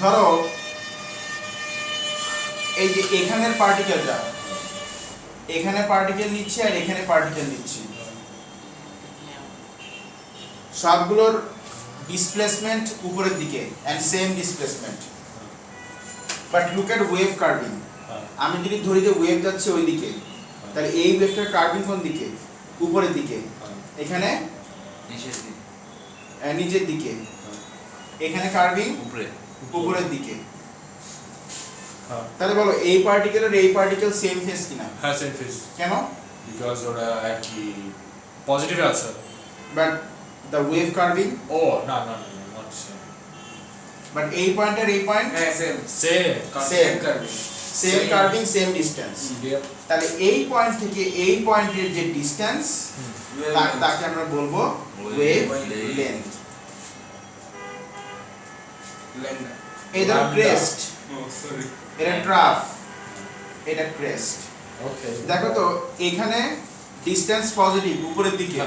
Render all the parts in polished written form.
ধরো এই যে এখানের পার্টিকেলটা এখানে পার্টিকেল নিচ্ছে আর এখানে পার্টিকেল নিচ্ছে, সবগুলোর ডিসপ্লেসমেন্ট উপরের দিকে and same displacement, but look at wave curving. আমি যদি ধরি যে ওয়েভ যাচ্ছে ওই দিকে, তাহলে এই ওয়েভটার কার্ভিং কোন দিকে? উপরের দিকে। এখানে নিচের দিকে, এখানে কার্ভিং উপরের দিকে। তাহলে বলো এই পার্টিকেল আর এই পার্টিকেল সেম ফেজ কিনা? হ্যাঁ সেম ফেজ। কেন? বিকজ ওরা একই পজিটিভ আছে। But the wave curving? ও না না না নট সেম। বাট এই পয়েন্ট আর এই point same curving, same curving, same distance. তাহলে এই পয়েন্ট থেকে এই পয়েন্টের যে ডিসটেন্স তাকে আমরা বলবো ওয়েভ লেন্থ। এটা ক্রেস্ট, এটা ট্রাফ, এটা ক্রেস্ট। ওকে দেখো তো এখানে ডিসটেন্স পজিটিভ উপরের দিকে,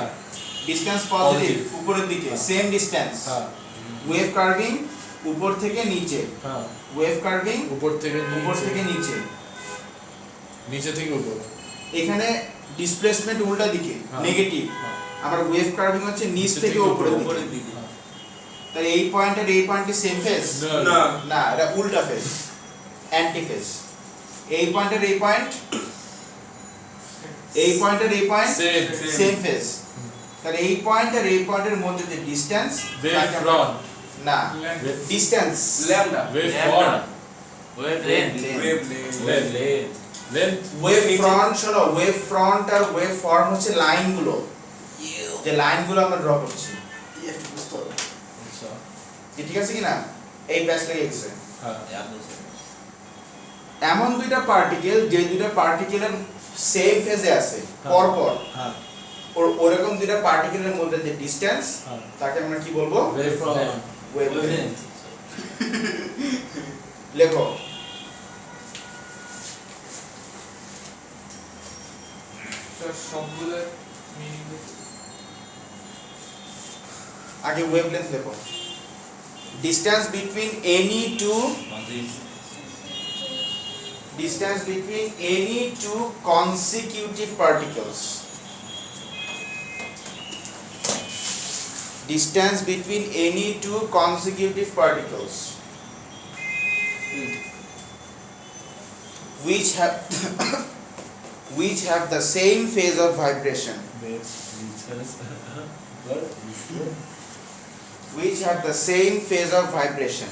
ডিসটেন্স পজিটিভ উপরের দিকে, সেম ডিসটেন্স। ওয়েভ কার্ভিং উপর থেকে নিচে, ওয়েভ কার্ভিং উপর থেকে নিচে, নিচে থেকে উপর। এখানে ডিসপ্লেসমেন্ট উল্টা দিকে নেগেটিভ, আবার ওয়েভ কার্ভিং হচ্ছে নিচ থেকে উপরের দিকে। তাহলে এই পয়েন্ট আর এই পয়েন্ট কি সেম ফেজ? না না, এটা উল্টা ফেজ, অ্যান্টি ফেজ। এই পয়েন্ট আর এই পয়েন্ট, এই পয়েন্ট আর এই পয়েন্ট সেম ফেজ। তাহলে এই পয়েন্ট আর এই পয়েন্টের মধ্যে যে ডিসটেন্স, ওয়েভ ফ্রন্ট না distance lambda, wave front, wave length, wave front. শোনো, ওয়েভ ফ্রন্ট আর ওয়েভ ফর্ম হচ্ছে লাইনগুলো, যে লাইনগুলো আমরা ড্র করছি। ঠিক আছে কিনা? এই প্যাচ লেগে গেছে। এমন দুইটা পার্টিকেল যে দুইটা পার্টিকেলের সেম ফেজে আছে পর পর, ওরকম দুইটা পার্টিকেলের মধ্যে যে ডিসটেন্স তাকে আমরা কি বলবো? Wave front, wave length. লেখো সবগুলোর মিনিং আগে ওয়েভ লেন্থ লেখো। Distance between any two consecutive particles. Distance between any two consecutive particles which have the same phase of vibration. Which have the same phase of vibration.